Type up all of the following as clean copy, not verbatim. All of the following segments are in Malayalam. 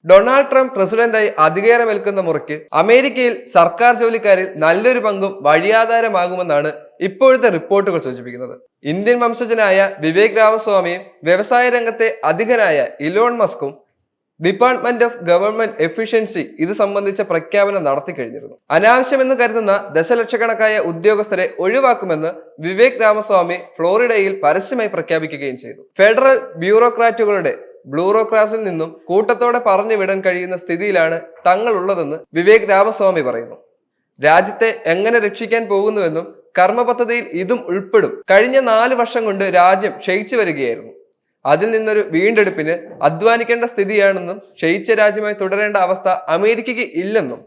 ഡൊണാൾഡ് ട്രംപ് പ്രസിഡന്റായി അധികാരമേൽക്കുന്ന മുറയ്ക്ക് അമേരിക്കയിൽ സർക്കാർ ജോലിക്കാരിൽ നല്ലൊരു പങ്കും വഴിയാധാരമാകുമെന്നാണ് ഇപ്പോഴത്തെ റിപ്പോർട്ടുകൾ സൂചിപ്പിക്കുന്നത്. ഇന്ത്യൻ വംശജനായ വിവേക് രാമസ്വാമിയും വ്യവസായ രംഗത്തെ അധികനായ ഇലോൺ മസ്കും ഡിപ്പാർട്ട്മെന്റ് ഓഫ് ഗവൺമെന്റ് എഫിഷ്യൻസി ഇത് സംബന്ധിച്ച പ്രഖ്യാപനം നടത്തി കഴിഞ്ഞിരുന്നു. അനാവശ്യമെന്ന് കരുതുന്ന ദശലക്ഷക്കണക്കായ ഉദ്യോഗസ്ഥരെ ഒഴിവാക്കുമെന്ന് വിവേക് രാമസ്വാമി ഫ്ലോറിഡയിൽ പരസ്യമായി പ്രഖ്യാപിക്കുകയും ചെയ്തു. ഫെഡറൽ ബ്യൂറോക്രാറ്റുകളുടെ ബ്യൂറോക്രാസിൽ നിന്നും കൂട്ടത്തോടെ പറഞ്ഞു വിടാൻ കഴിയുന്ന സ്ഥിതിയിലാണ് തങ്ങളുള്ളതെന്ന് വിവേക് രാമസ്വാമി പറയുന്നു. രാജ്യത്തെ എങ്ങനെ രക്ഷിക്കാൻ പോകുന്നുവെന്നും കർമ്മപദ്ധതിയിൽ ഇതും ഉൾപ്പെടും. കഴിഞ്ഞ 4 വർഷം കൊണ്ട് രാജ്യം ക്ഷയിച്ചു വരികയായിരുന്നു. അതിൽ നിന്നൊരു വീണ്ടെടുപ്പിന് അധ്വാനിക്കേണ്ട സ്ഥിതിയാണെന്നും ക്ഷയിച്ച രാജ്യമായി തുടരേണ്ട അവസ്ഥ അമേരിക്കയ്ക്ക് ഇല്ലെന്നും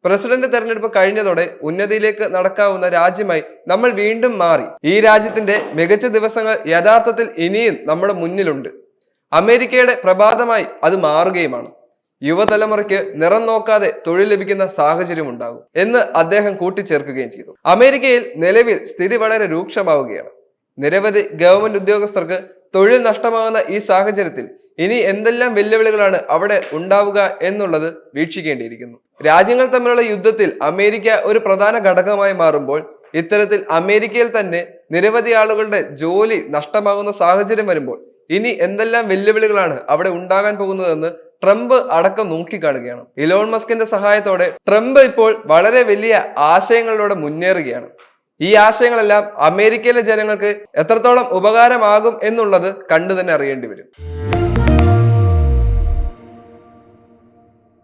പ്രസിഡന്റ് തെരഞ്ഞെടുപ്പ് കഴിഞ്ഞതോടെ ഉന്നതിയിലേക്ക് നടക്കാവുന്ന രാജ്യമായി നമ്മൾ വീണ്ടും മാറി. ഈ രാജ്യത്തിന്റെ മികച്ച ദിവസങ്ങൾ യഥാർത്ഥത്തിൽ ഇനിയും നമ്മുടെ മുന്നിലുണ്ട്. അമേരിക്കയുടെ പ്രഭാതമായി അത് മാറുകയുമാണ്. യുവതലമുറയ്ക്ക് നിറം നോക്കാതെ തൊഴിൽ ലഭിക്കുന്ന സാഹചര്യം ഉണ്ടാകും എന്ന് അദ്ദേഹം കൂട്ടിച്ചേർക്കുകയും ചെയ്തു. അമേരിക്കയിൽ നിലവിൽ സ്ഥിതി വളരെ രൂക്ഷമാവുകയാണ്. നിരവധി ഗവൺമെന്റ് ഉദ്യോഗസ്ഥർക്ക് തൊഴിൽ നഷ്ടമാകുന്ന ഈ സാഹചര്യത്തിൽ ഇനി എന്തെല്ലാം വെല്ലുവിളികളാണ് അവിടെ ഉണ്ടാവുക എന്നുള്ളത് വീക്ഷിക്കേണ്ടിയിരിക്കുന്നു. രാജ്യങ്ങൾ തമ്മിലുള്ള യുദ്ധത്തിൽ അമേരിക്ക ഒരു പ്രധാന ഘടകമായി മാറുമ്പോൾ ഇത്തരത്തിൽ അമേരിക്കയിൽ തന്നെ നിരവധി ആളുകളുടെ ജോലി നഷ്ടമാകുന്ന സാഹചര്യം വരുമ്പോൾ ഇനി എന്തെല്ലാം വെല്ലുവിളികളാണ് അവിടെ ഉണ്ടാകാൻ പോകുന്നതെന്ന് ട്രംപ് അടക്കം നോക്കിക്കാണുകയാണ്. ഇലോൺ മസ്കിന്റെ സഹായത്തോടെ ട്രംപ് ഇപ്പോൾ വളരെ വലിയ ആശയങ്ങളിലൂടെ മുന്നേറുകയാണ്. ഈ ആശയങ്ങളെല്ലാം അമേരിക്കയിലെ ജനങ്ങൾക്ക് എത്രത്തോളം ഉപകാരമാകും എന്നുള്ളത് കണ്ടു തന്നെ അറിയേണ്ടി വരും.